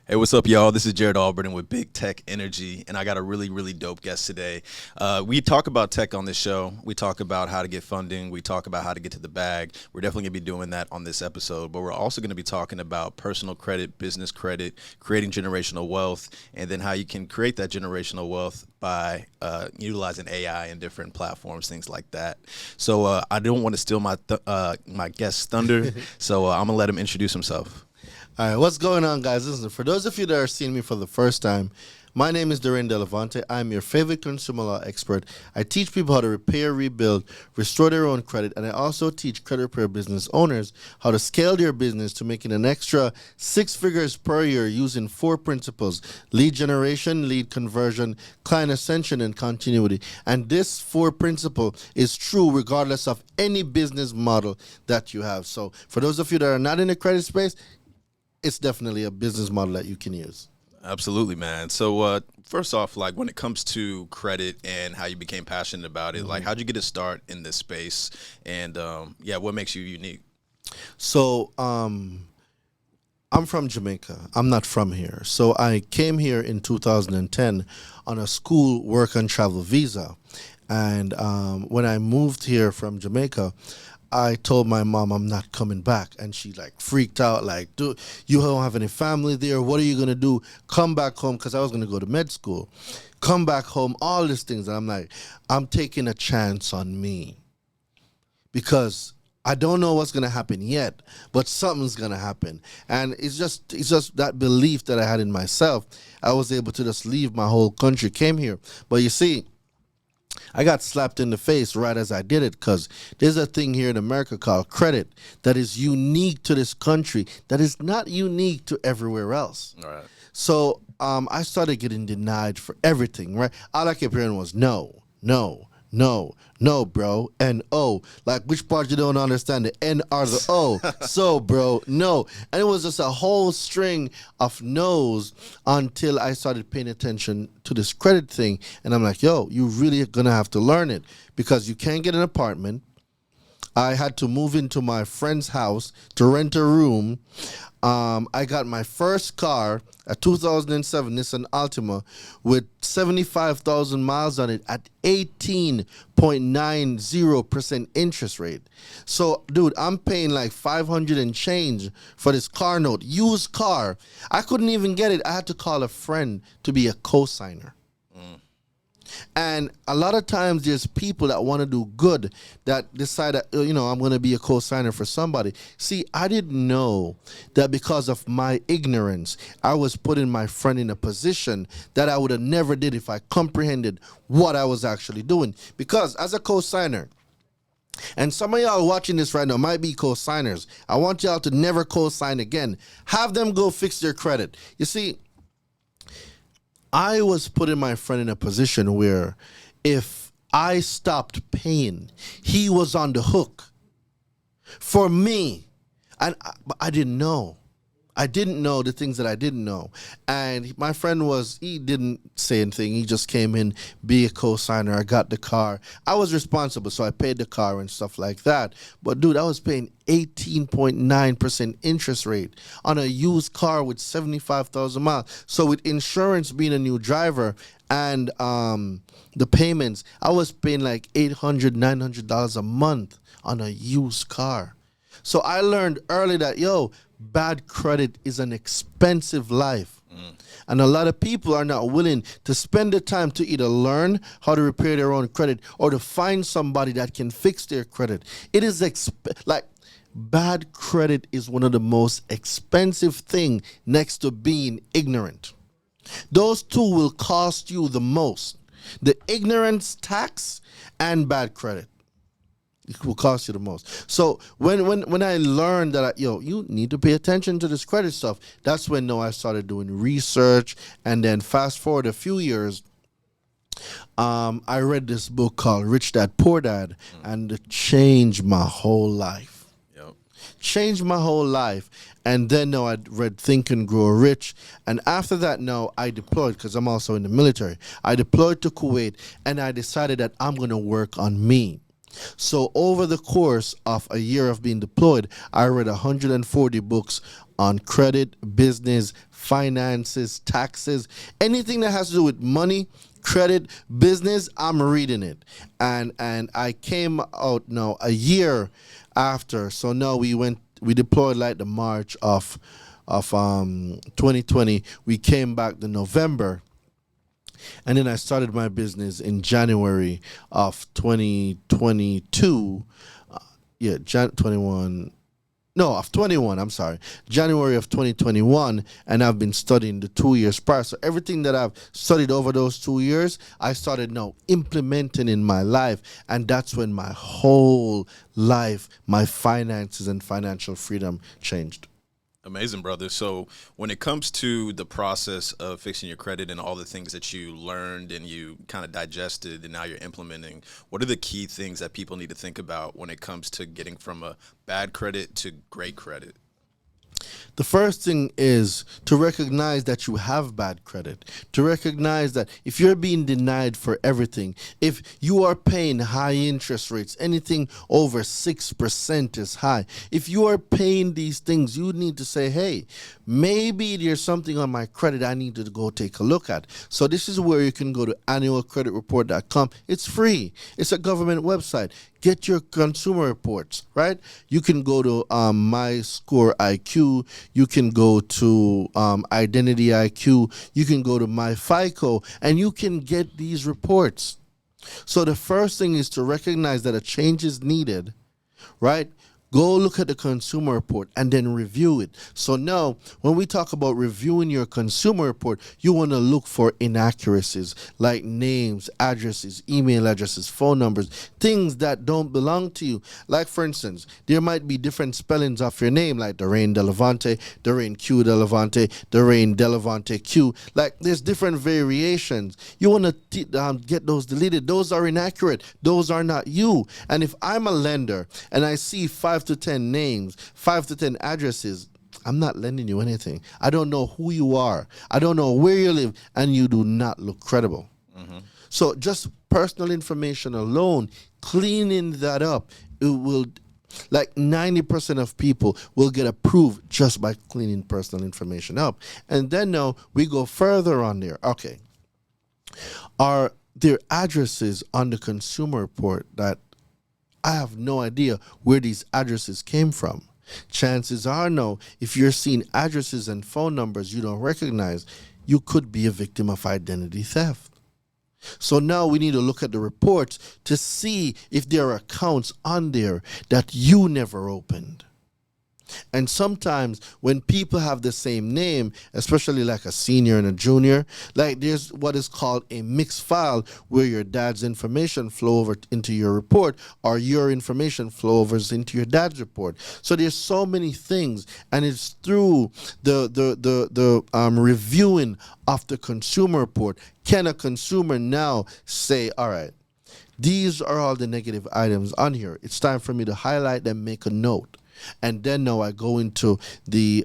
Hey, what's up, y'all? This is Jared Albertin with Big Tech Energy, and I got a really, really dope guest today. We talk about tech on this show. We talk about how to get funding. We talk about how to get to the bag. We're definitely going to be doing that on this episode, but we're also going to be talking about personal credit, business credit, creating generational wealth, and then how you can create that generational wealth by utilizing AI and different platforms, things like that. So I don't want to steal my guest's thunder, so I'm going to let him introduce himself. All right, what's going on, guys? Listen, for those of you that are seeing me for the first time, my name is Daraine Delevante. I'm your favorite consumer law expert. I teach people how to repair, rebuild, restore their own credit, and I also teach credit repair business owners how to scale their business to making an extra 6 figures per year using 4 principles: lead generation, lead conversion, client ascension, and continuity. And this 4 principle is true regardless of any business model that you have. So for those of you that are not in the credit space, it's definitely a business model that you can use. Absolutely, man. So first off, like when it comes to credit and how you became passionate about it, like how'd you get a start in this space? And what makes you unique? So I'm from Jamaica. I'm not from here. So I came here in 2010 on a school work and travel visa. And when I moved here from Jamaica, I told my mom I'm not coming back, and she like freaked out, like, dude, you don't have any family there. What are you gonna do? Come back home, because I was gonna go to med school. Come back home, all these things. And I'm like, I'm taking a chance on me, because I don't know what's gonna happen yet, but something's gonna happen. And it's just that belief that I had in myself. I was able to just leave my whole country, came here. But you see, I got slapped in the face right as I did it, because there's a thing here in America called credit that is unique to this country that is not unique to everywhere else. All right. So I started getting denied for everything, right? All I kept hearing was no, no, no, no, bro, and O. Like, which part you don't understand, the N or the O? So, bro, no. And it was just a whole string of no's until I started paying attention to this credit thing. And I'm like, yo, you really are going to have to learn it, because you can't get an apartment. I had to move into my friend's house to rent a room. I got my first car, a 2007 Nissan Altima, with 75,000 miles on it at 18.90% interest rate. So, dude, I'm paying like 500 and change for this car note, used car. I couldn't even get it. I had to call a friend to be a co-signer. And a lot of times there's people that want to do good that decide that, I'm going to be a co-signer for somebody. See, I didn't know that because of my ignorance, I was putting my friend in a position that I would have never did if I comprehended what I was actually doing. Because as a co-signer, and some of y'all watching this right now might be co-signers, I want y'all to never co-sign again. Have them go fix their credit. You see, I was putting my friend in a position where if I stopped paying, he was on the hook for me. And I didn't know. I didn't know the things that I didn't know. And my friend he didn't say anything. He just came in, be a co-signer. I got the car. I was responsible, so I paid the car and stuff like that. But, dude, I was paying 18.9% interest rate on a used car with 75,000 miles. So with insurance, being a new driver, and the payments, I was paying like $800, $900 a month on a used car. So I learned early that, bad credit is an expensive life. And a lot of people are not willing to spend the time to either learn how to repair their own credit or to find somebody that can fix their credit. It is bad credit is one of the most expensive things next to being ignorant. Those two will cost you the most: the ignorance tax and bad credit. It will cost you the most. So when I learned that, you need to pay attention to this credit stuff, that's when I started doing research. And then fast forward a few years, I read this book called Rich Dad, Poor Dad, and it changed my whole life. Changed my whole life. And then I read Think and Grow Rich. And after that, I deployed, because I'm also in the military. I deployed to Kuwait, and I decided that I'm going to work on me. So over the course of a year of being deployed, I read 140 books on credit, business, finances, taxes, anything that has to do with money, credit, business, I'm reading it. And I came out now a year after. So now we deployed like the March of 2020. We came back the November, and then I started my business in January of 2022. Yeah, 21. No, of 21, I'm sorry. January of 2021, and I've been studying the 2 years prior. So everything that I've studied over those 2 years, I started now implementing in my life. And that's when my whole life, my finances and financial freedom changed. Amazing, brother. So when it comes to the process of fixing your credit and all the things that you learned and you kind of digested and now you're implementing, what are the key things that people need to think about when it comes to getting from a bad credit to great credit? The first thing is to recognize that you have bad credit. To recognize that if you're being denied for everything, if you are paying high interest rates, anything over 6% is high. If you are paying these things, you need to say, hey, maybe there's something on my credit I need to go take a look at. So this is where you can go to annualcreditreport.com. It's free. It's a government website. Get your consumer reports, right? You can go to My Score IQ. You can go to Identity IQ. You can go to My FICO, and you can get these reports. So the first thing is to recognize that a change is needed, right? Go look at the consumer report and then review it. So now, when we talk about reviewing your consumer report, you want to look for inaccuracies like names, addresses, email addresses, phone numbers, things that don't belong to you. Like, for instance, there might be different spellings of your name, like Daraine Delevante, Daraine Q Delevante, Daraine Delevante Q. Like, there's different variations. You want to get those deleted. Those are inaccurate. Those are not you. And if I'm a lender and I see 5 to 10 names, 5 to 10 addresses, I'm not lending you anything. I don't know who you are. I don't know where you live, and you do not look credible. Mm-hmm. So just personal information alone, cleaning that up, it will, like 90% of people will get approved just by cleaning personal information up. And then now we go further on there. Okay. Are there addresses on the consumer report that I have no idea where these addresses came from? Chances are, no, if you're seeing addresses and phone numbers you don't recognize, you could be a victim of identity theft. So now we need to look at the reports to see if there are accounts on there that you never opened. And sometimes when people have the same name, especially like a senior and a junior, like there's what is called a mixed file where your dad's information flow over into your report or your information flow over into your dad's report. So there's so many things, and it's through the reviewing of the consumer report. Can a consumer now say, all right, these are all the negative items on here. It's time for me to highlight them, make a note. And then now I go into the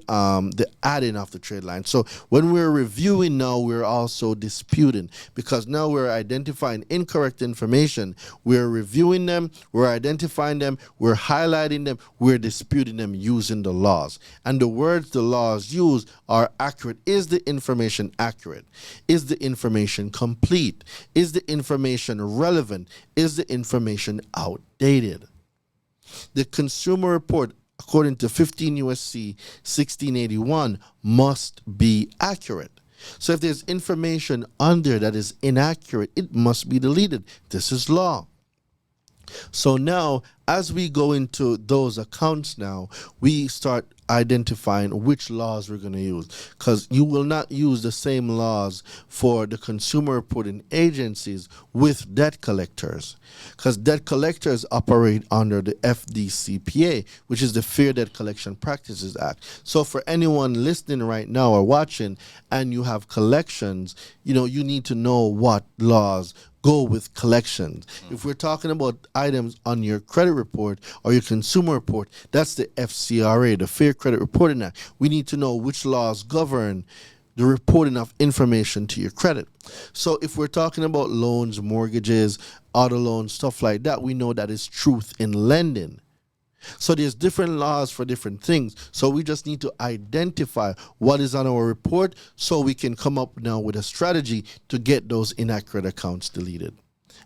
adding of the trade line. So when we're reviewing now, we're also disputing, because now we're identifying incorrect information. We're reviewing them, we're identifying them, we're highlighting them, we're disputing them using the laws. And the words the laws use are accurate. Is the information accurate? Is the information complete? Is the information relevant? Is the information outdated? The consumer report, according to 15 USC 1681, must be accurate. So if there's information on there that is inaccurate, it must be deleted. This is law. So now, as we go into those accounts now, we start identifying which laws we're going to use, because you will not use the same laws for the consumer reporting agencies with debt collectors, because debt collectors operate under the FDCPA, which is the Fair Debt Collection Practices Act. So for anyone listening right now or watching and you have collections, you need to know what laws go with collections. If we're talking about items on your credit report or your consumer report, that's the FCRA, the Fair Credit Reporting Act. We need to know which laws govern the reporting of information to your credit. So if we're talking about loans, mortgages, auto loans, stuff like that, we know that is truth in lending. So there's different laws for different things. So we just need to identify what is on our report so we can come up now with a strategy to get those inaccurate accounts deleted.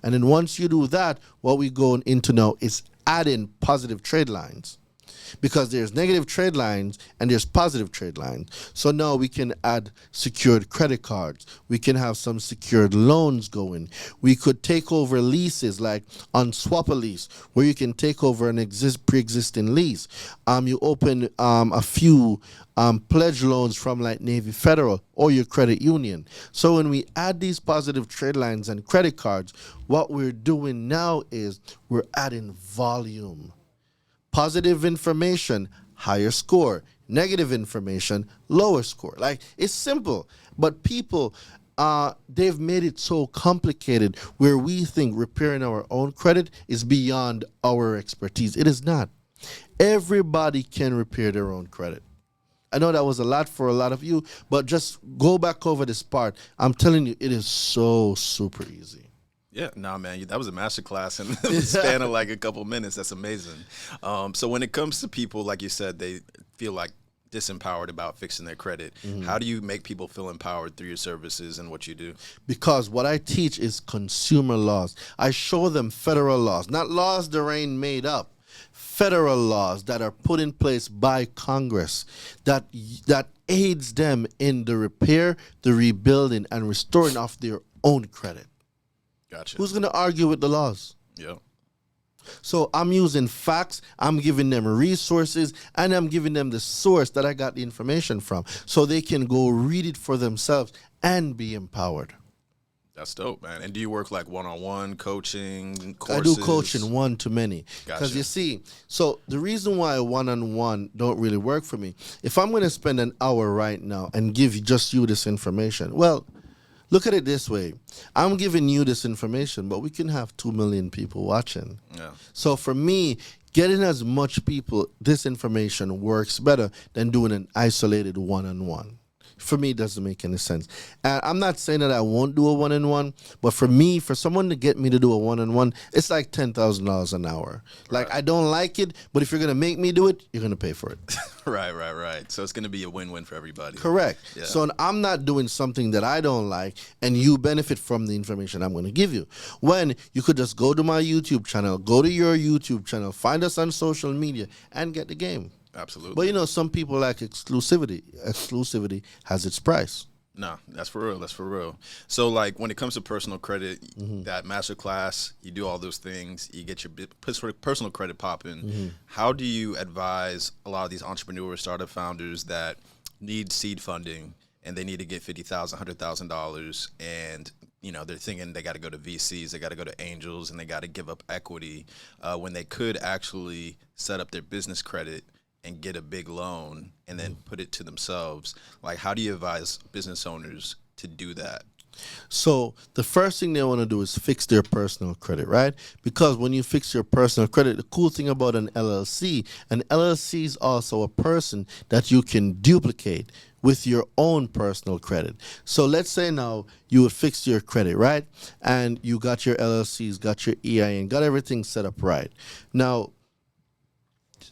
And then once you do that, what we go into now is add in positive trade lines. Because there's negative trade lines and there's positive trade lines. So now we can add secured credit cards. We can have some secured loans going. We could take over leases like on swap a lease, where you can take over an pre-existing lease. You open a few pledge loans from like Navy Federal or your credit union. So when we add these positive trade lines and credit cards, what we're doing now is we're adding volume. Positive information, higher score. Negative information, lower score. Like, it's simple. But people, they've made it so complicated where we think repairing our own credit is beyond our expertise. It is not. Everybody can repair their own credit. I know that was a lot for a lot of you, but just go back over this part. I'm telling you, it is so super easy. Yeah, nah, man, that was a masterclass in the span of like a couple minutes. That's amazing. So when it comes to people, like you said, they feel like disempowered about fixing their credit. How do you make people feel empowered through your services and what you do? Because what I teach is consumer laws. I show them federal laws, not laws Daraine made up. Federal laws that are put in place by Congress that aids them in the repair, the rebuilding, and restoring of their own credit. Gotcha. Who's going to argue with the laws? Yeah. So I'm using facts, I'm giving them resources, and I'm giving them the source that I got the information from so they can go read it for themselves and be empowered. That's dope, man. And do you work like one-on-one coaching, courses? I do coaching one-to-many. Because you see, so the reason why one-on-one don't really work for me, if I'm going to spend an hour right now and give just you this information, well, look at it this way. I'm giving you this information, but we can have 2 million people watching. Yeah. So for me, getting as much people this information works better than doing an isolated one-on-one. For me, it doesn't make any sense. And I'm not saying that I won't do a one-on-one, but for me, for someone to get me to do a one-on-one, it's like $10,000 an hour. Like, I don't like it, but if you're going to make me do it, you're going to pay for it. Right. So it's going to be a win-win for everybody. Correct. Yeah. So I'm not doing something that I don't like, and you benefit from the information I'm going to give you. When you could just go to my YouTube channel, go to your YouTube channel, find us on social media, and get the game. Absolutely. But, you know, some people like exclusivity. Exclusivity has its price. No, that's for real. So, like, when it comes to personal credit, that master class, you do all those things, you get your personal credit popping. How do you advise a lot of these entrepreneurs, startup founders that need seed funding and they need to get $50,000, $100,000, and you know they're thinking they got to go to VCs, they got to go to angels, and they got to give up equity when they could actually set up their business credit and get a big loan and then put it to themselves? Like, how do you advise business owners to do that? So the first thing they want to do is fix their personal credit, right? Because when you fix your personal credit, the cool thing about an LLC is also a person that you can duplicate with your own personal credit. So let's say now you would fix your credit, right? And you got your LLCs, got your EIN, got everything set up right. Now,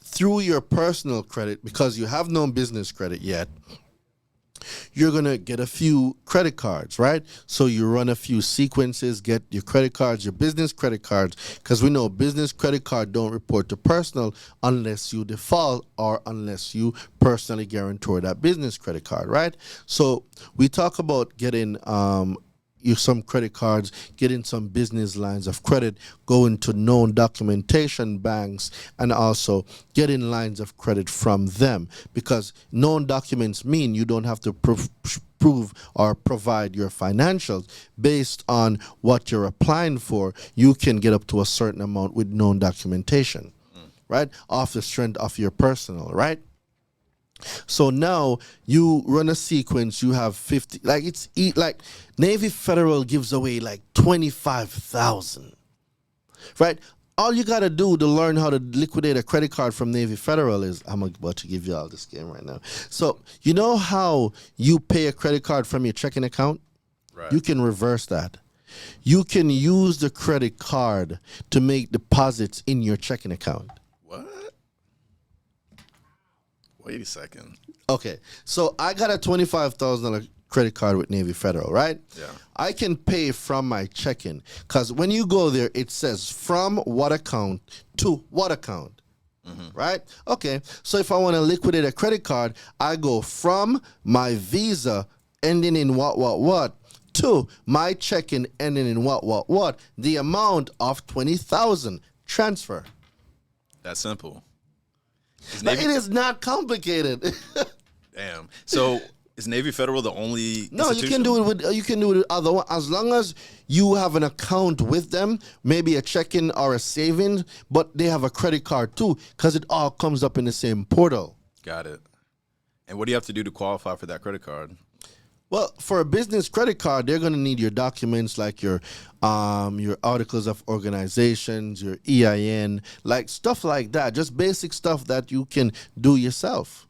through your personal credit, because you have no business credit yet, you're going to get a few credit cards, right? So you run a few sequences, get your credit cards, your business credit cards, because we know business credit card don't report to personal unless you default or unless you personally guarantor that business credit card, right? So we talk about getting some credit cards, getting some business lines of credit, going to known documentation banks, and also getting lines of credit from them. Because known documents mean you don't have to prove or provide your financials based on what you're applying for. You can get up to a certain amount with known documentation, right? Off the strength of your personal, right? So now you run a sequence, you have 50, like Navy Federal gives away like 25,000, right? All you got to do to learn how to liquidate a credit card from Navy Federal is, I'm about to give you all this game right now. So you know how you pay a credit card from your checking account? Right. You can reverse that. You can use the credit card to make deposits in your checking account. What? Wait a second. Okay, so I got a $25,000 credit card with Navy Federal, right? Yeah. I can pay from my checking because when you go there, it says from what account to what account, right? Okay, so if I want to liquidate a credit card, I go from my Visa ending in what to my checking ending in what, the amount of 20,000 transfer. That's simple. But it is not complicated. Damn. So is Navy Federal the only No, you can institution? do it with other one as long as you have an account with them, maybe a checking or a savings, but they have a credit card too, because it all comes up in the same portal. Got it. And what do you have to do to qualify for that credit card? Well, for a business credit card, they're going to need your documents like your articles of organizations, your EIN, like stuff like that. Just basic stuff that you can do yourself.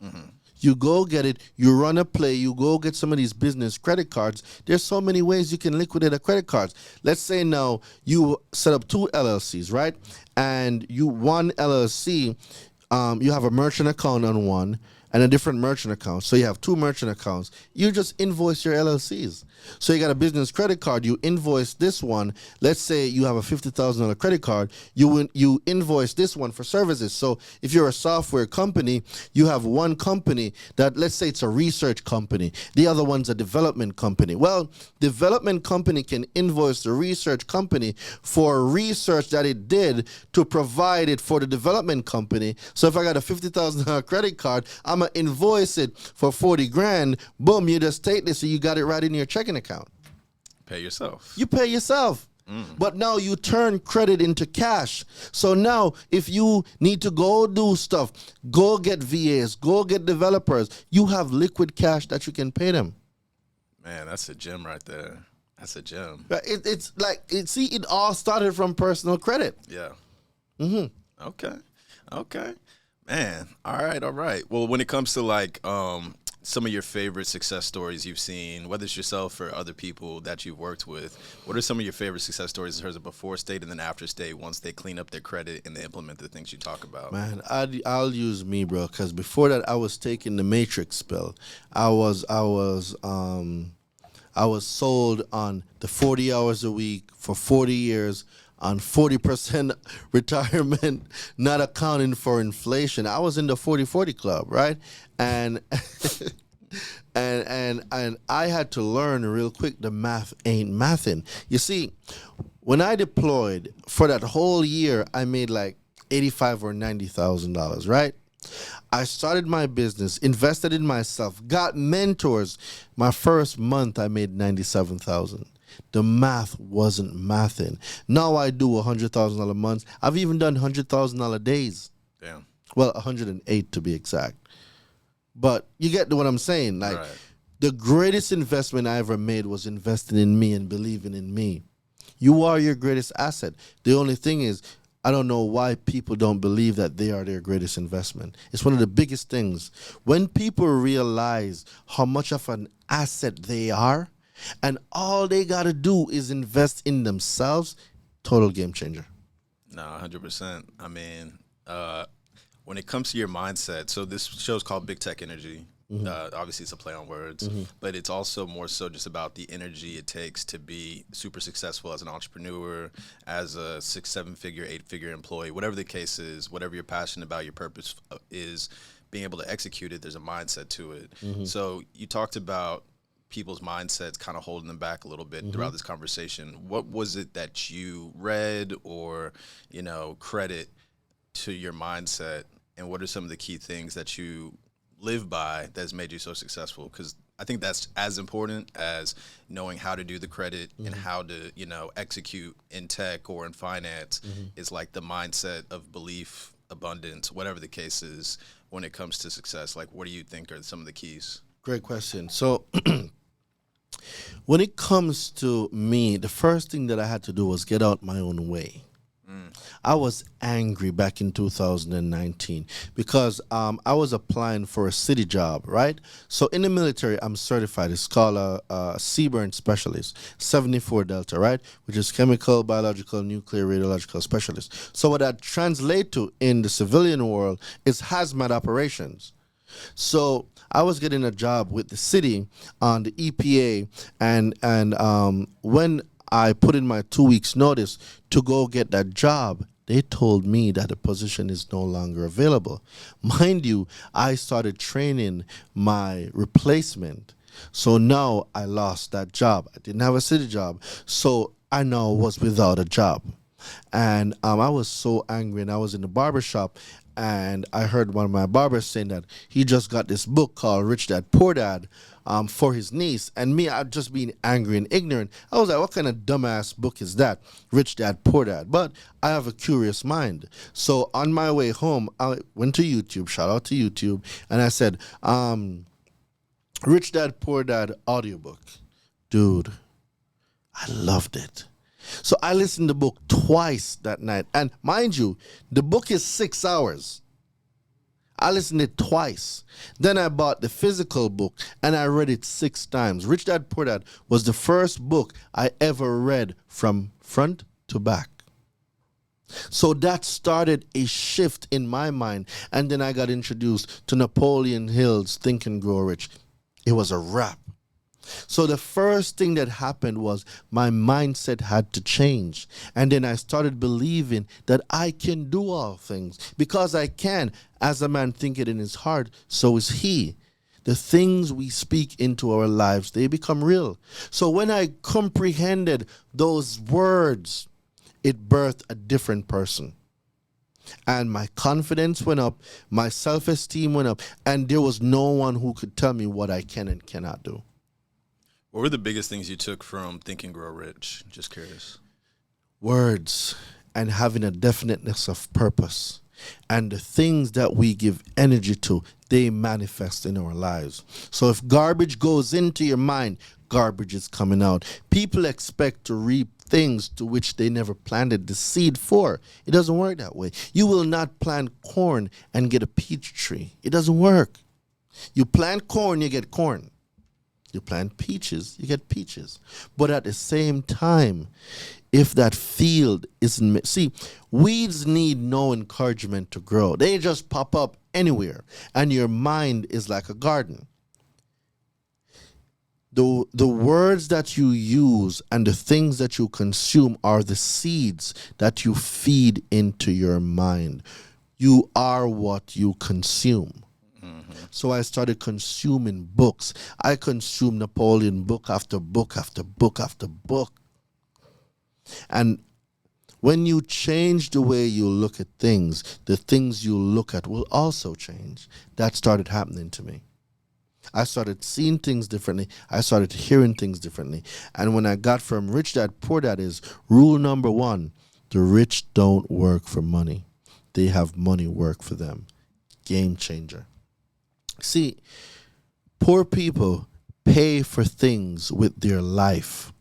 You go get it, you run a play, you go get some of these business credit cards. There's so many ways you can liquidate a credit card. Let's say now you set up 2 LLCs, right? And one LLC, you have a merchant account on one and a different merchant account. So you have 2 merchant accounts. You just invoice your LLCs. So you got a business credit card. You invoice this one. Let's say you have a $50,000 credit card. You invoice this one for services. So if you're a software company, you have one company that, let's say it's a research company. The other one's a development company. Well, development company can invoice the research company for research that it did to provide it for the development company. So if I got a $50,000 credit card, I'm going to invoice it for 40 grand. Boom, you just take this and you got it right in your checking account. Pay yourself. You pay yourself. But now you turn credit into cash. So now if you need to go do stuff, go get VAs, go get developers, you have liquid cash that you can pay them. Man, that's a gem right there. That's a gem. But it's like, it all started from personal credit. Yeah. Okay. Man, all right. Well, when it comes to like some of your favorite success stories you've seen, whether it's yourself or other people that you've worked with, what are some of your favorite success stories in terms of before state and then after state once they clean up their credit and they implement the things you talk about? Man, I'll use me, bro, because before that I was taking the Matrix pill. I was sold on the 40 hours a week for 40 years on 40% retirement, not accounting for inflation. I was in the 40-40 club, right? And and I had to learn real quick the math ain't mathing. You see, when I deployed for that whole year, I made like $85,000 or $90,000, right? I started my business, invested in myself, got mentors. My first month, I made $97,000. The math wasn't mathing. Now I do $100,000 months. I've even done $100,000 days. Damn. Well, 108 to be exact. But you get what I'm saying. Like, Right. The greatest investment I ever made was investing in me and believing in me. You are your greatest asset. The only thing is, I don't know why people don't believe that they are their greatest investment. It's one of the biggest things. When people realize how much of an asset they are, and all they got to do is invest in themselves, total game changer. No, 100%. I mean, when it comes to your mindset, so this show's called Big Tech Energy. Obviously, it's a play on words, but it's also more so just about the energy it takes to be super successful as an entrepreneur, as a 6, 7-figure, 8-figure employee, whatever the case is, whatever you're passionate about, your purpose is being able to execute it. There's a mindset to it. So you talked about people's mindsets kind of holding them back a little bit throughout this conversation. What was it that you read or, credit to your mindset, and what are some of the key things that you live by that's made you so successful? Because I think that's as important as knowing how to do the credit and how to, execute in tech or in finance is like the mindset of belief, abundance, whatever the case is when it comes to success. Like, what do you think are some of the keys? Great question. So when it comes to me, the first thing that I had to do was get out my own way. I was angry back in 2019 because I was applying for a city job, right? So in the military, I'm certified. It's called a CBRN specialist, 74 Delta, right? Which is chemical, biological, nuclear, radiological specialist. So what that translates to in the civilian world is hazmat operations. So I was getting a job with the city on the EPA, and when I put in my 2 weeks notice to go get that job, they told me that the position is no longer available. Mind you, I started training my replacement. So now I lost that job. I didn't have a city job. So I now was without a job. And I was so angry, and I was in the barber shop, and I heard one of my barbers saying that he just got this book called Rich Dad Poor Dad for his niece. And me, I'd just been angry and ignorant. I was like, what kind of dumbass book is that? Rich Dad Poor Dad. But I have a curious mind. So on my way home, I went to YouTube, shout out to YouTube, and I said, Rich Dad Poor Dad audiobook. Dude, I loved it. So I listened to the book twice that night. And mind you, the book is 6 hours. I listened to it twice. Then I bought the physical book and I read it 6 times. Rich Dad Poor Dad was the first book I ever read from front to back. So that started a shift in my mind. And then I got introduced to Napoleon Hill's Think and Grow Rich. It was a wrap. So the first thing that happened was my mindset had to change. And then I started believing that I can do all things because I can. As a man thinketh in his heart, so is he. The things we speak into our lives, they become real. So when I comprehended those words, it birthed a different person. And my confidence went up, my self-esteem went up, and there was no one who could tell me what I can and cannot do. What were the biggest things you took from Think and Grow Rich? Just curious. Words and having a definiteness of purpose. And the things that we give energy to, they manifest in our lives. So if garbage goes into your mind, garbage is coming out. People expect to reap things to which they never planted the seed for. It doesn't work that way. You will not plant corn and get a peach tree. It doesn't work. You plant corn, you get corn. You plant peaches, you get peaches. But at the same time, if that field isn't... See, weeds need no encouragement to grow. They just pop up anywhere. And your mind is like a garden. The words that you use and the things that you consume are the seeds that you feed into your mind. You are what you consume. So I started consuming books. I consumed Napoleon book after book after book after book. And when you change the way you look at things, the things you look at will also change. That started happening to me. I started seeing things differently. I started hearing things differently. And when I got from Rich Dad Poor Dad is rule number 1, the rich don't work for money. They have money work for them. Game changer. See, poor people pay for things with their life.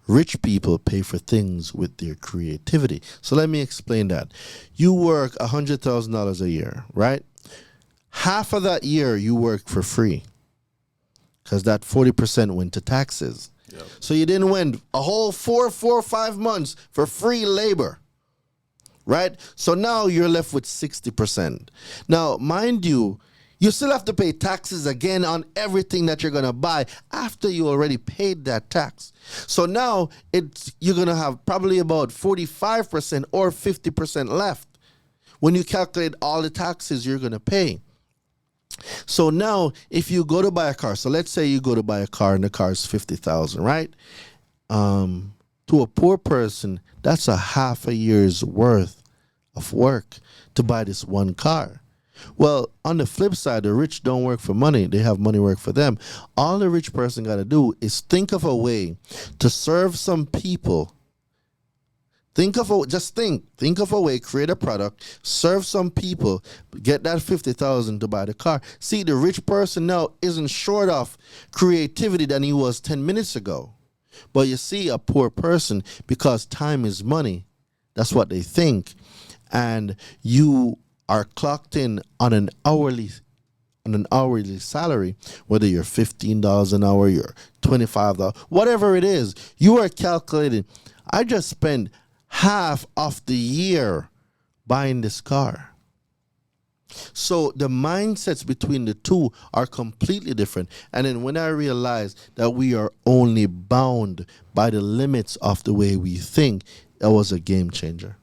Rich people pay for things with their creativity. So let me explain that. You work $100,000 a year, right? Half of that year you work for free because that 40% went to taxes. Yep. So you didn't win a whole 4 or 5 months for free labor, right? So now you're left with 60%. Now, mind you, you still have to pay taxes again on everything that you're going to buy after you already paid that tax. So now you're going to have probably about 45% or 50% left when you calculate all the taxes you're going to pay. So now if you go to buy a car, so let's say you go to buy a car and the car is $50,000, right? To a poor person, that's a half a year's worth of work to buy this one car. Well, on the flip side, the rich don't work for money. They have money work for them. All the rich person got to do is think of a way to serve some people. Think of a way, create a product, serve some people, get that $50,000 to buy the car. See, the rich person now isn't short of creativity than he was 10 minutes ago. But you see, a poor person, because time is money, that's what they think. And you are clocked in on an hourly salary, whether you're $15 an hour, you're $25, whatever it is, you are calculating, I just spent half of the year buying this car. So the mindsets between the two are completely different. And then when I realized that we are only bound by the limits of the way we think, it was a game changer.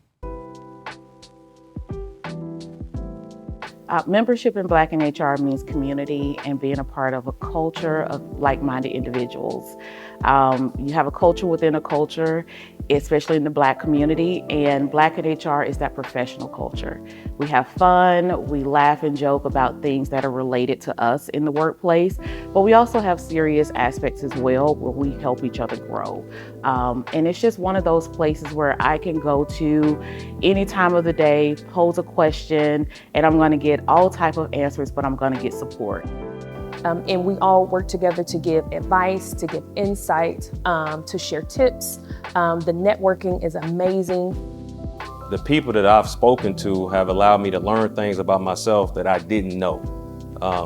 Membership in Black in HR means community and being a part of a culture of like-minded individuals. You have a culture within a culture, especially in the Black community, and Black in HR is that professional culture. We have fun, we laugh and joke about things that are related to us in the workplace, but we also have serious aspects as well where we help each other grow. And it's just one of those places where I can go to any time of the day, pose a question, and I'm going to get all type of answers, but I'm going to get support. And we all work together to give advice, to give insight, to share tips. The networking is amazing. The people that I've spoken to have allowed me to learn things about myself that I didn't know.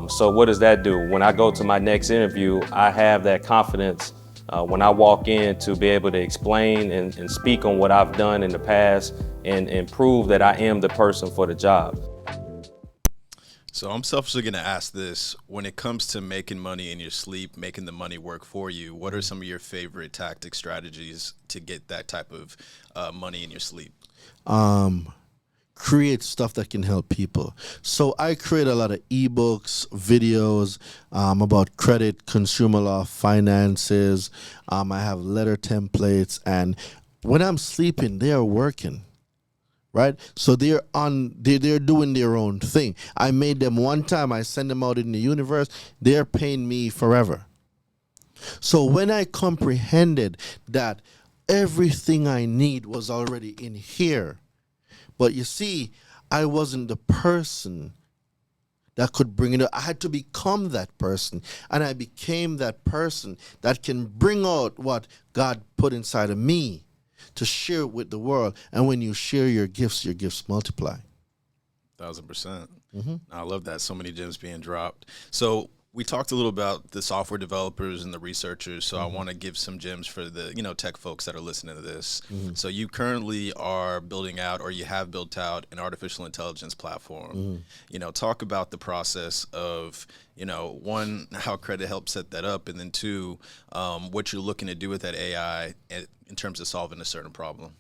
So what does that do? When I go to my next interview, I have that confidence when I walk in to be able to explain and speak on what I've done in the past and prove that I am the person for the job. So I'm selfishly going to ask this. When it comes to making money in your sleep, making the money work for you, what are some of your favorite tactic strategies to get that type of money in your sleep? Create stuff that can help people. So I create a lot of ebooks, videos about credit, consumer law, finances. I have letter templates, and when I'm sleeping, they are working. Right? So they're doing their own thing. I made them one time, I send them out in the universe, they're paying me forever. So when I comprehended that everything I need was already in here, but you see, I wasn't the person that could bring it up. I had to become that person, and I became that person that can bring out what God put inside of me to share it with the world. And when you share your gifts multiply. 1,000%. I love that. So many gems being dropped. So we talked a little about the software developers and the researchers. So I want to give some gems for the tech folks that are listening to this. So you currently are building out, or you have built out, an artificial intelligence platform. Talk about the process of one, how credit helps set that up, and then two, what you're looking to do with that AI in terms of solving a certain problem.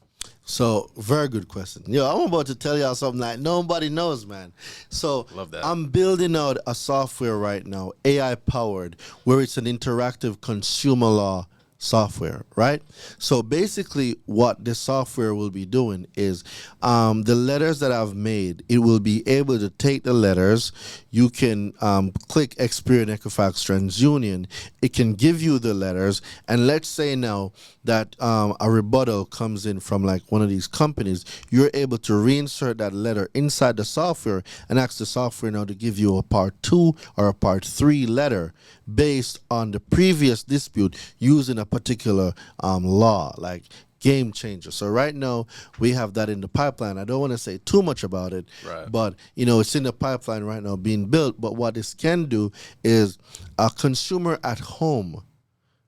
So, very good question. I'm about to tell y'all something like nobody knows, man. So, Love that. I'm building out a software right now, AI powered, where it's an interactive consumer law software, right? So basically what this software will be doing is the letters that I've made, it will be able to take the letters. You can click Experian, Equifax, TransUnion. It can give you the letters, and let's say now that a rebuttal comes in from like one of these companies, you're able to reinsert that letter inside the software and ask the software now to give you a part 2 or a part 3 letter based on the previous dispute using a particular law, like game changer. So right now we have that in the pipeline. I don't want to say too much about it, right, but it's in the pipeline right now being built. But what this can do is a consumer at home,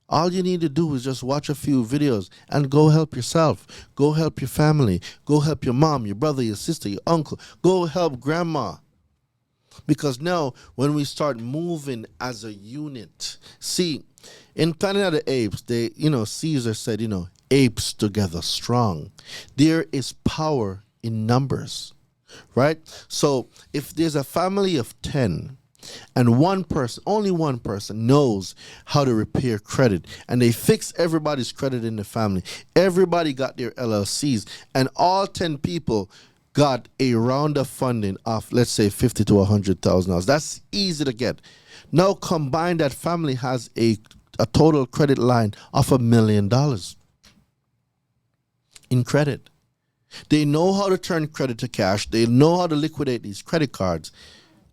all you need to do is just watch a few videos and go help yourself. Go help your family. Go help your mom, your brother, your sister, your uncle. Go help grandma. Because now when we start moving as a unit, see, in Planet of the Apes, Caesar said, apes together strong. There is power in numbers, right? So if there's a family of 10 and only one person knows how to repair credit, and they fix everybody's credit in the family, everybody got their LLCs, and all 10 people got a round of funding of, let's say, $50,000 to $100,000. That's easy to get. Now combined, that family has a total credit line of $1 million in credit. They know how to turn credit to cash. They know how to liquidate these credit cards.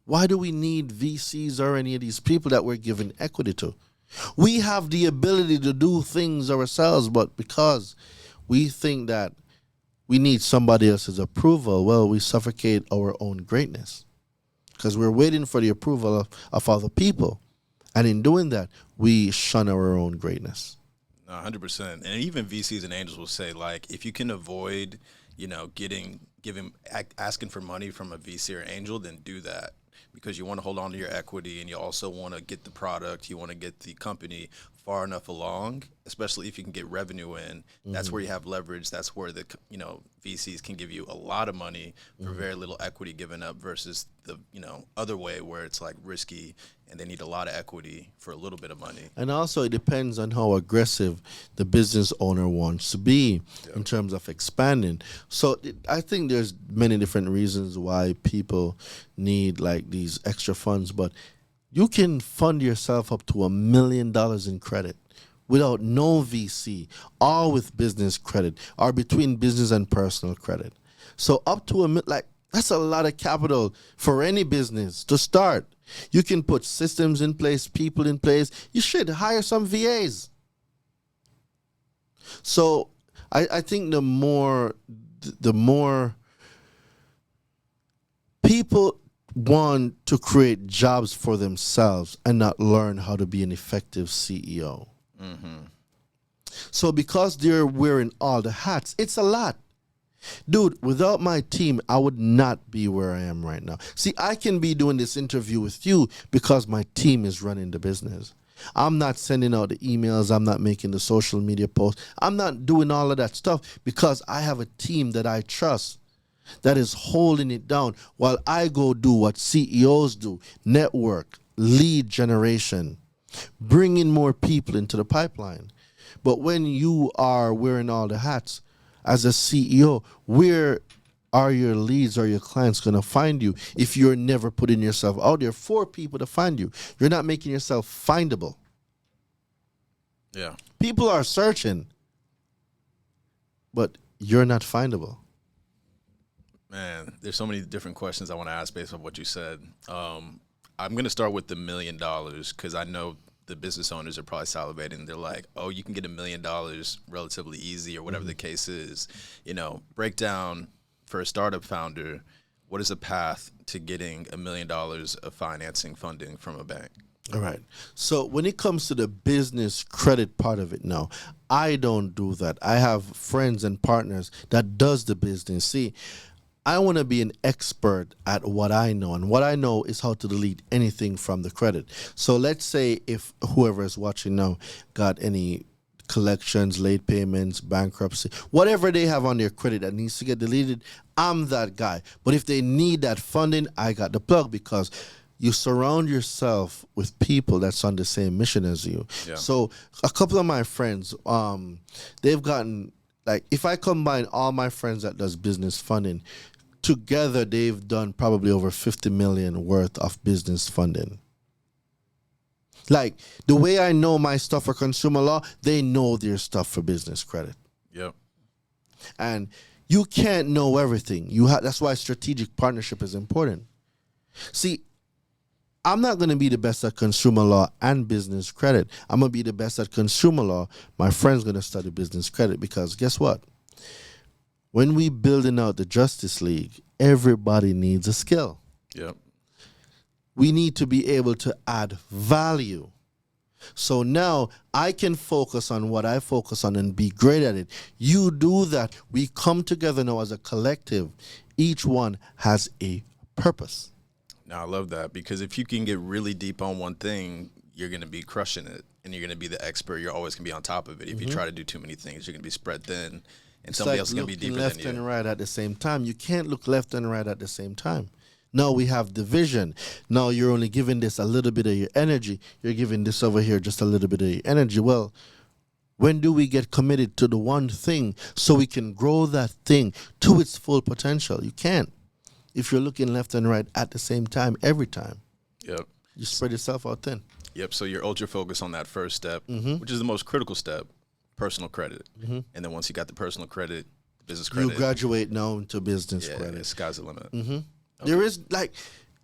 Why do we need VCs or any of these people that we're giving equity to? We have the ability to do things ourselves, but because we think that we need somebody else's approval, well, we suffocate our own greatness because we're waiting for the approval of other people. And in doing that, we shun our own greatness. 100%. And even VCs and angels will say, like, if you can avoid, getting asking for money from a VC or angel, then do that, because you want to hold on to your equity, and you also want to get the product, you want to get the company far enough along, especially if you can get revenue in. That's where you have leverage. That's where the VCs can give you a lot of money for very little equity given up, versus the other way where it's like risky and they need a lot of equity for a little bit of money. And also, it depends on how aggressive the business owner wants to be in terms of expanding. So I think there's many different reasons why people need like these extra funds, but you can fund yourself up to $1 million in credit without no VC, or with business credit, or between business and personal credit. So up to that's a lot of capital for any business to start. You can put systems in place, people in place. You should hire some VAs. So I think the more people want to create jobs for themselves and not learn how to be an effective CEO. So because they're wearing all the hats, it's a lot. Dude, without my team, I would not be where I am right now. See, I can be doing this interview with you because my team is running the business. I'm not sending out the emails. I'm not making the social media posts. I'm not doing all of that stuff because I have a team that I trust that is holding it down while I go do what CEOs do: network, lead generation, bring in more people into the pipeline. But when you are wearing all the hats as a CEO, where are your leads or your clients going to find you if you're never putting yourself out there for people to find you? You're not making yourself findable. Yeah. People are searching, but you're not findable. Man, there's so many different questions I want to ask based on what you said. I'm going to start with the $1 million, because I know the business owners are probably salivating. They're like, oh, you can get $1 million relatively easy, or whatever the case is. Break down for a startup founder, what is a path to getting $1 million of financing funding from a bank? All right. So when it comes to the business credit part of it now, I don't do that. I have friends and partners that does the business. See, I want to be an expert at what I know, and what I know is how to delete anything from the credit. So let's say if whoever is watching now got any collections, late payments, bankruptcy, whatever they have on their credit that needs to get deleted, I'm that guy. But if they need that funding, I got the plug, because you surround yourself with people that's on the same mission as you. Yeah. So a couple of my friends, they've gotten, like, if I combine all my friends that does business funding, together they've done probably over 50 million worth of business funding. Like, the way I know my stuff for consumer law, they know their stuff for business credit. Yep. And you can't know everything. That's why strategic partnership is important. See, I'm not going to be the best at consumer law and business credit. I'm going to be the best at consumer law. My friend's going to study business credit, because guess what? When we building out the Justice League, everybody needs a skill. Yep. We need to be able to add value. So now I can focus on what I focus on and be great at it. You do that. We come together now as a collective. Each one has a purpose. Now, I love that, because if you can get really deep on one thing, you're going to be crushing it, and you're going to be the expert. You're always going to be on top of it. If you try to do too many things, you're going to be spread thin, and somebody else is going to be deeper than you. Left and right at the same time. You can't look left and right at the same time. Now we have division. Now you're only giving this a little bit of your energy. You're giving this over here just a little bit of your energy. Well, when do we get committed to the one thing so we can grow that thing to its full potential? You can't if you're looking left and right at the same time every time. Yep. You spread yourself out thin. Yep. So you're ultra focused on that first step, which is the most critical step, personal credit. And then once you got the personal credit, business credit, you graduate now into business credit. Yeah, sky's the limit. Okay. There is, like,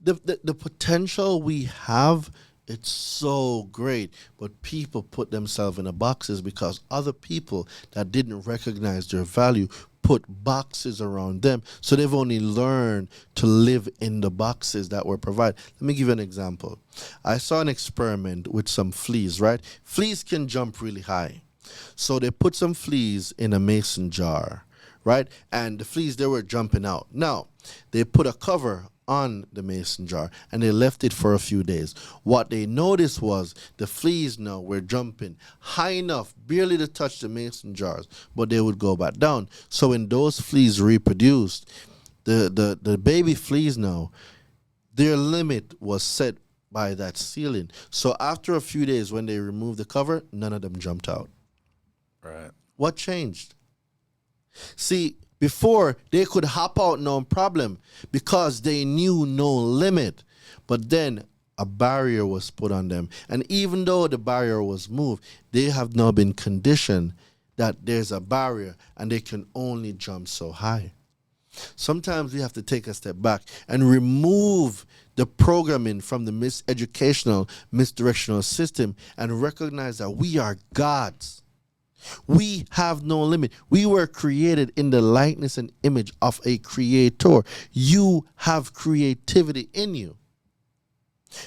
the potential we have. It's so great, but people put themselves in the boxes because other people that didn't recognize their value put boxes around them. So they've only learned to live in the boxes that were provided. Let me give you an example. I saw an experiment with some fleas, right? Fleas can jump really high. So they put some fleas in a mason jar, right? And the fleas, they were jumping out. Now, they put a cover on the mason jar and they left it for a few days. What they noticed was the fleas now were jumping high enough, barely to touch the mason jars, but they would go back down. So when those fleas reproduced, the baby fleas now, their limit was set by that ceiling. So after a few days, when they removed the cover, none of them jumped out. Right. What changed? See, before they could hop out no problem because they knew no limit. But then a barrier was put on them. And even though the barrier was moved, they have now been conditioned that there's a barrier and they can only jump so high. Sometimes we have to take a step back and remove the programming from the miseducational, misdirectional system and recognize that we are gods. We have no limit. We were created in the likeness and image of a creator. You have creativity in you.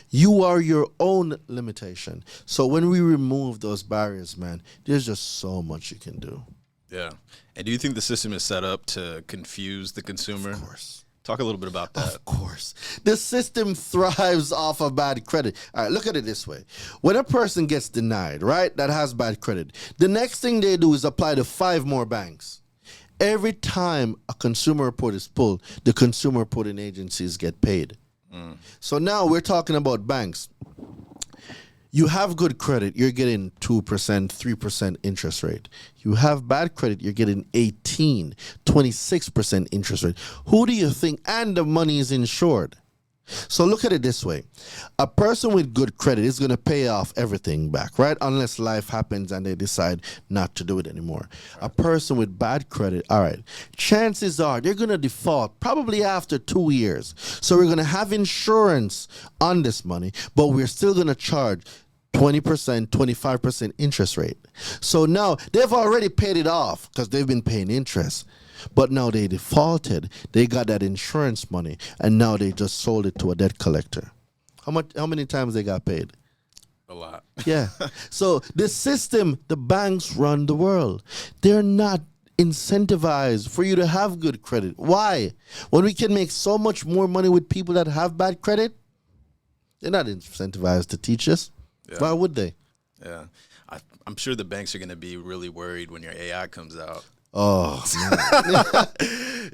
You are your own limitation. So when we remove those barriers, man, there's just so much you can do. Yeah. And do you think the system is set up to confuse the consumer? Of course. Talk a little bit about that. Of course. The system thrives off of bad credit. All right, look at it this way. When a person gets denied, right, that has bad credit, the next thing they do is apply to 5 more banks. Every time a consumer report is pulled, the consumer reporting agencies get paid. So now we're talking about banks. You have good credit, you're getting 2%, 3% interest rate. You have bad credit, you're getting 18, 26% interest rate. Who do you think? And the money is insured. So look at it this way. A person with good credit is going to pay off everything back, right? Unless life happens and they decide not to do it anymore. A person with bad credit, all right, chances are they're going to default probably after 2 years. So we're going to have insurance on this money, but we're still going to charge 20%, 25% interest rate. So now they've already paid it off because they've been paying interest. But now they defaulted. They got that insurance money, and now they just sold it to a debt collector. How many times they got paid? A lot. Yeah. So the system, the banks run the world. They're not incentivized for you to have good credit. Why? When we can make so much more money with people that have bad credit, they're not incentivized to teach us. Yeah. Why would they? Yeah. I'm sure the banks are going to be really worried when your AI comes out. Oh, man.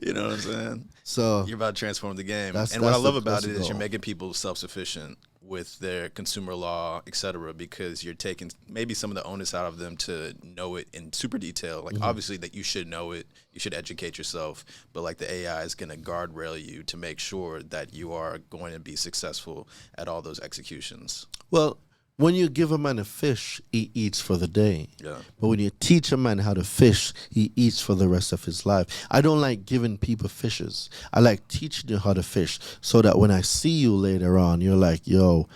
You know what I'm saying? So You're about to transform the game. That's- And what I that's love the- about that's it the is you're goal. making people self-sufficient with their consumer law, et cetera, because you're taking maybe some of the onus out of them to know it in super detail. Like, obviously, that you should know it. You should educate yourself. But, like, the AI is going to guardrail you to make sure that you are going to be successful at all those executions. well, when you give a man a fish, he eats for the day. Yeah. But when you teach a man how to fish, he eats for the rest of his life. I don't like giving people fishes. I like teaching you how to fish so that when I see you later on, you're like, yo,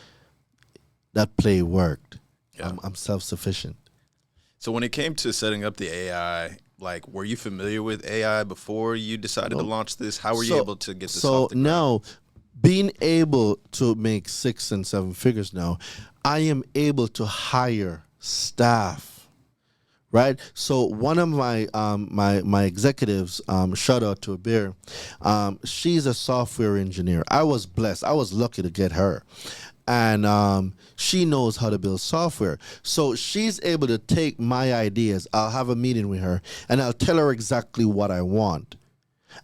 that play worked. Yeah. I'm self-sufficient. So when it came to setting up the AI, like, were you familiar with AI before you decided to launch this? How were you able to get this off the ground? now, being able to make 6 and 7 figures now, I am able to hire staff, right? So one of my my executives, shout out to Bear, she's a software engineer. I was blessed. I was lucky to get her. And she knows how to build software. So she's able to take my ideas. I'll have a meeting with her, and I'll tell her exactly what I want.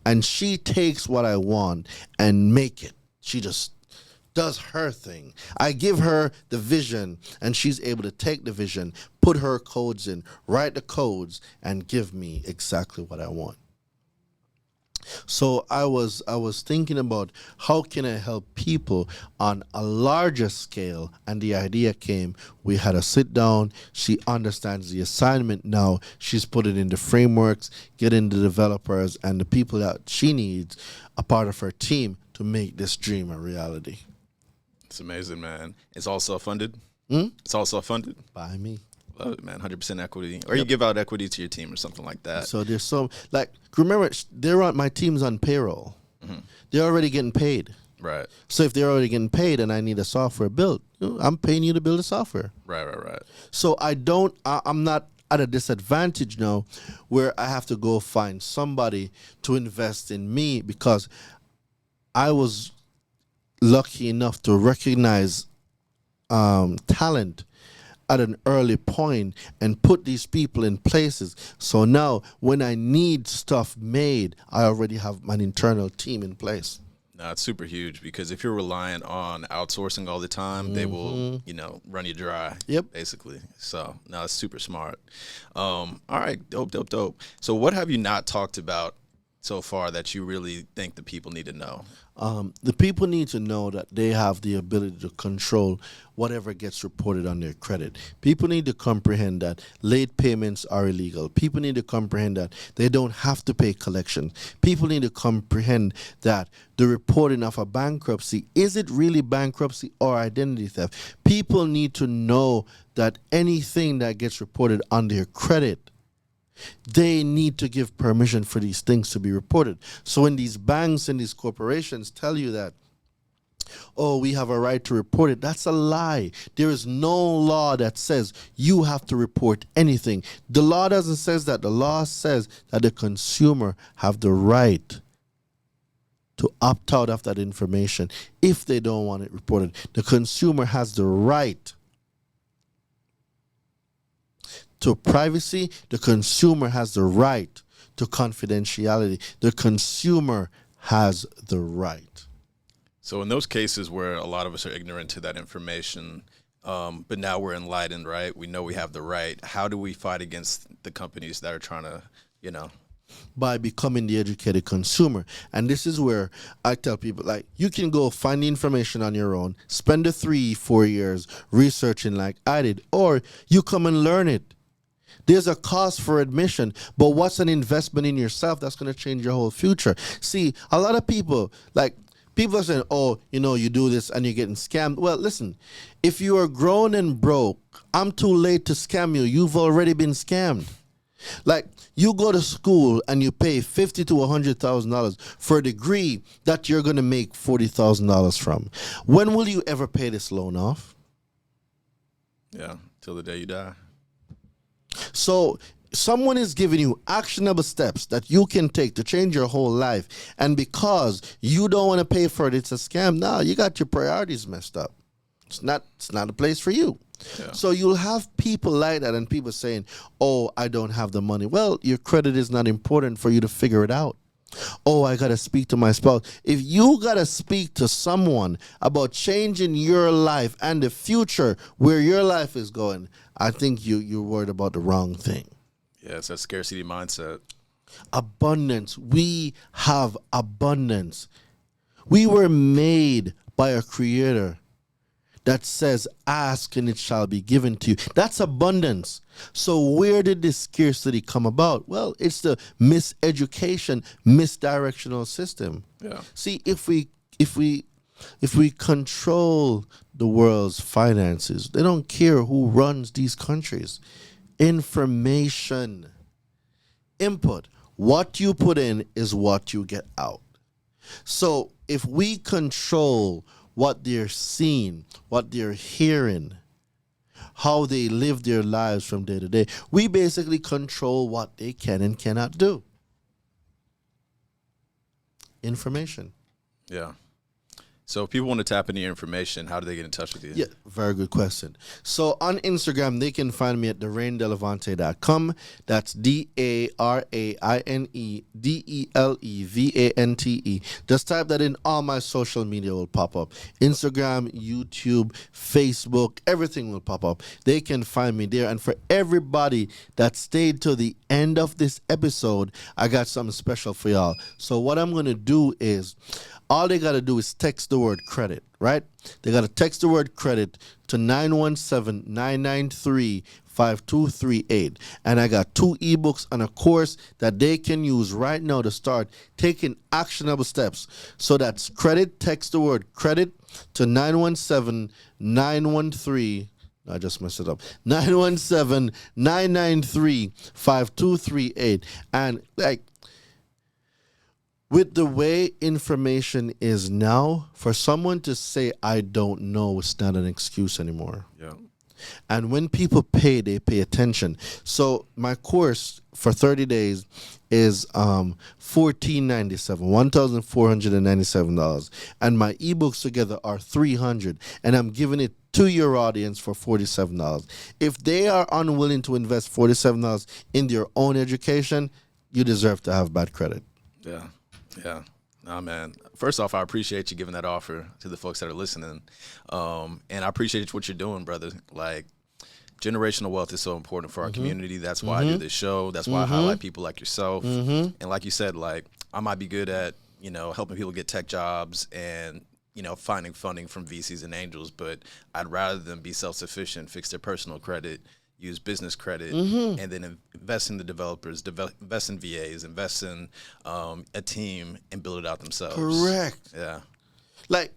And she takes what I want and make it. She just does her thing. I give her the vision, and she's able to take the vision, put her codes in, write the codes, and give me exactly what I want. So I was thinking about how can I help people on a larger scale, and the idea came. We had a sit down. She understands the assignment now. She's put it in the frameworks, getting the developers and the people that she needs a part of her team to make this dream a reality. It's amazing, man. It's all self-funded? It's all self-funded? By me. Love it, man. 100% equity. Or you give out equity to your team or something like that. So there's some, like, remember, they're on, my team's on payroll. They're already getting paid. Right. So if they're already getting paid and I need a software built, I'm paying you to build the software. Right. So I'm not at a disadvantage now where I have to go find somebody to invest in me because I was lucky enough to recognize talent at an early point and put these people in places. So now when I need stuff made, I already have an internal team in place. No, it's super huge because if you're reliant on outsourcing all the time, they will, run you dry. Yep. Basically. So, no, it's super smart. All right, dope. So, what have you not talked about so far that you really think the people need to know? The people need to know that they have the ability to control whatever gets reported on their credit. People need to comprehend that late payments are illegal. People need to comprehend that they don't have to pay collection. People need to comprehend that the reporting of a bankruptcy, is it really bankruptcy or identity theft? People need to know that anything that gets reported on their credit, they need to give permission for these things to be reported. So when these banks and these corporations tell you that, oh, we have a right to report it, that's a lie. There is no law that says you have to report anything. The law doesn't say that. The law says that the consumer have the right to opt out of that information if they don't want it reported. The consumer has the right to privacy. The consumer has the right to confidentiality. The consumer has the right. So in those cases where a lot of us are ignorant to that information, but now we're enlightened, right? We know we have the right. How do we fight against the companies that are trying to, By becoming the educated consumer. And this is where I tell people, like, you can go find the information on your own, spend the 3-4 years researching like I did, or you come and learn it. There's a cost for admission, but what's an investment in yourself that's going to change your whole future? See, a lot of people, people are saying, oh, you do this and you're getting scammed. Well, listen, if you are grown and broke, I'm too late to scam you. You've already been scammed. Like, you go to school and you pay $50,000 to $100,000 for a degree that you're going to make $40,000 from. When will you ever pay this loan off? Yeah, till the day you die. So someone is giving you actionable steps that you can take to change your whole life. And because you don't want to pay for it, it's a scam. Now you got your priorities messed up. It's not a place for you. Yeah. So you'll have people like that and people saying, oh, I don't have the money. Well, your credit is not important for you to figure it out. Oh, I got to speak to my spouse. If you got to speak to someone about changing your life and the future where your life is going, I think you're worried about the wrong thing. Yeah, it's that scarcity mindset. Abundance. We have abundance. We were made by a creator that says, ask and it shall be given to you. That's abundance. So where did this scarcity come about? Well, it's the miseducation, misdirectional system. Yeah. See, if we control the world's finances, they don't care who runs these countries. Information, input. What you put in is what you get out. So if we control what they're seeing, what they're hearing, how they live their lives from day to day, we basically control what they can and cannot do. Information. Yeah. So if people want to tap into your information, how do they get in touch with you? Yeah, very good question. So on Instagram, they can find me at DaraineDelevante.com. That's DaraineDelevante. Just type that in. All my social media will pop up. Instagram, YouTube, Facebook, everything will pop up. They can find me there. And for everybody that stayed to the end of this episode, I got something special for y'all. So what I'm going to do is, all they got to do is text the word credit, right? They got to text the word credit to 917-993-5238. And I got 2 ebooks and a course that they can use right now to start taking actionable steps. So that's credit. Text the word credit to 917-913. I just messed it up. 917-993-5238. And with the way information is now, for someone to say, I don't know, it's not an excuse anymore. Yeah. And when people pay, they pay attention. So my course for 30 days is $1,497, $1,497. And my ebooks together are $300. And I'm giving it to your audience for $47. If they are unwilling to invest $47 in their own education, you deserve to have bad credit. Yeah. Yeah. Nah, man. First off, I appreciate you giving that offer to the folks that are listening. And I appreciate what you're doing, brother. Like, generational wealth is so important for our community. That's why I do this show. That's why I highlight people like yourself. And like you said, like, I might be good at, helping people get tech jobs and, finding funding from VCs and angels, but I'd rather them be self-sufficient, fix their personal credit, use business credit, and then invest in the developers, invest in VAs, invest in a team, and build it out themselves. Correct. Yeah. Like,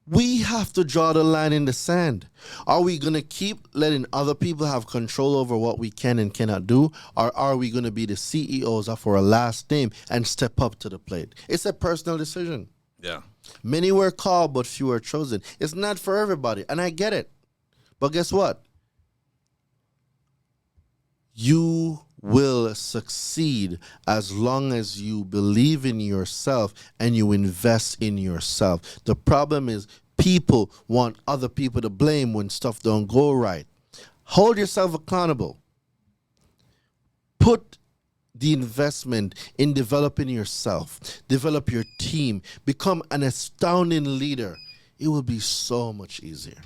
we have to draw the line in the sand. Are we going to keep letting other people have control over what we can and cannot do? Or are we going to be the CEOs of our last name and step up to the plate? It's a personal decision. Yeah. Many were called, but few were chosen. It's not for everybody, and I get it. But guess what? You will succeed as long as you believe in yourself and you invest in yourself. The problem is people want other people to blame when stuff don't go right. Hold yourself accountable. Put the investment in developing yourself, develop your team, become an astounding leader. It will be so much easier.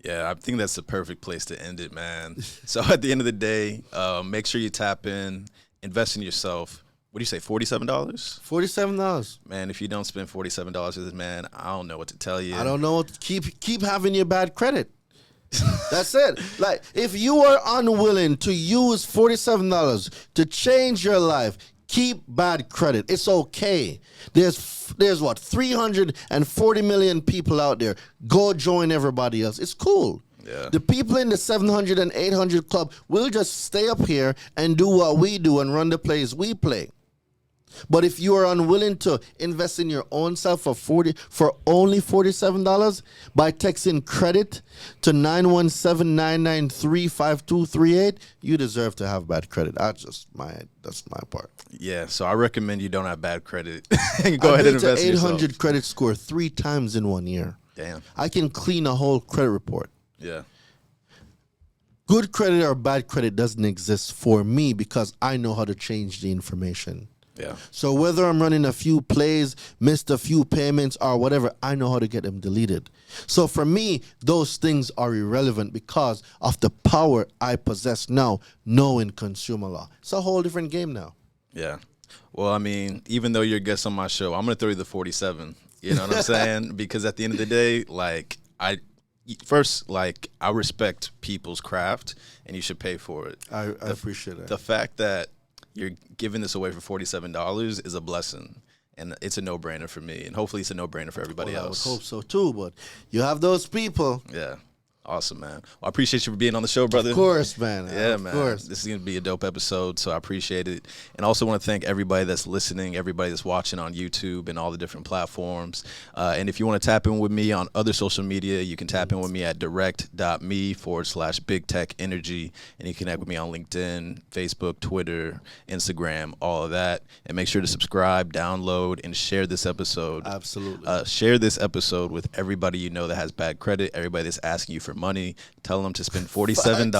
Yeah, I think that's the perfect place to end it, man. So at the end of the day, make sure you tap in, invest in yourself. What do you say, $47? $47. Man, if you don't spend $47 with this man, I don't know what to tell you. I don't know. Keep having your bad credit. That's it. Like, if you are unwilling to use $47 to change your life, keep bad credit. It's okay. There's what, 340 million people out there. Go join everybody else. It's cool. Yeah. The people in the 700 and 800 club will just stay up here and do what we do and run the plays we play. But if you are unwilling to invest in your own self for only $47 by texting credit to 917-993-5238, you deserve to have bad credit. That's my part. Yeah, so I recommend you don't have bad credit. Go ahead and invest in yourself. 800 credit score 3 times in 1 year. Damn. I can clean a whole credit report. Yeah. Good credit or bad credit doesn't exist for me because I know how to change the information. Yeah. So whether I'm running a few plays, missed a few payments, or whatever, I know how to get them deleted. So for me, those things are irrelevant because of the power I possess now, knowing consumer law. It's a whole different game now. Yeah. Well, I mean, even though you're a guest on my show, I'm going to throw you the 47. You know what I'm saying? Because at the end of the day, like, I respect people's craft, and you should pay for it. I appreciate that. The fact that you're giving this away for $47 is a blessing, and it's a no-brainer for me, and hopefully it's a no-brainer for everybody else. I would hope so too, but you have those people. Yeah. Awesome, man. Well, I appreciate you for being on the show, brother. Of course, man. Yeah, of man. Course. This is going to be a dope episode, so I appreciate it. And also want to thank everybody that's listening, everybody that's watching on YouTube and all the different platforms. And if you want to tap in with me on other social media, you can tap in with me at direct.me/Big Tech Energy. And you can connect with me on LinkedIn, Facebook, Twitter, Instagram, all of that. And make sure to subscribe, download, and share this episode. Absolutely. Share this episode with everybody you know that has bad credit, everybody that's asking you for money. Tell them to spend $47.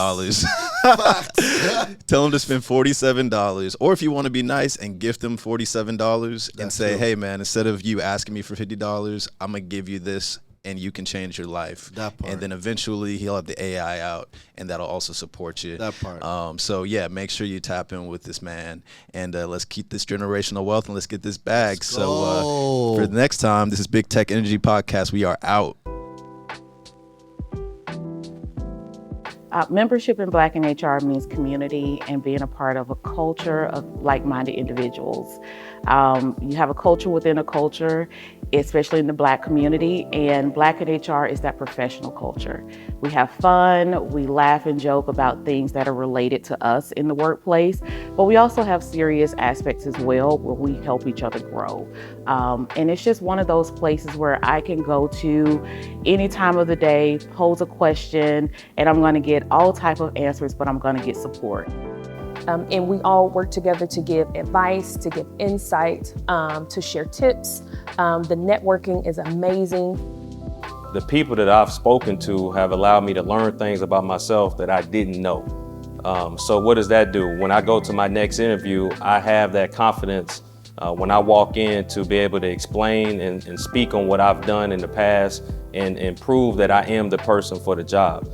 Tell them to spend $47. Or if you want to be nice and gift them $47 and say, hey, man, instead of you asking me for $50, I'm going to give you this and you can change your life. That part. And then eventually he'll have the AI out and that'll also support you. That part. So, yeah, make sure you tap in with this man and let's keep this generational wealth and let's get this bag. So for the next time, this is Big Tech Energy Podcast. We are out. Membership in Black in HR means community and being a part of a culture of like-minded individuals. You have a culture within a culture, especially in the Black community. And Black in HR is that professional culture. We have fun, we laugh and joke about things that are related to us in the workplace, but we also have serious aspects as well where we help each other grow. And it's just one of those places where I can go to any time of the day, pose a question, and I'm gonna get all type of answers, but I'm gonna get support. And we all work together to give advice, to give insight, to share tips. The networking is amazing. The people that I've spoken to have allowed me to learn things about myself that I didn't know. So what does that do? When I go to my next interview, I have that confidence when I walk in to be able to explain and speak on what I've done in the past and prove that I am the person for the job.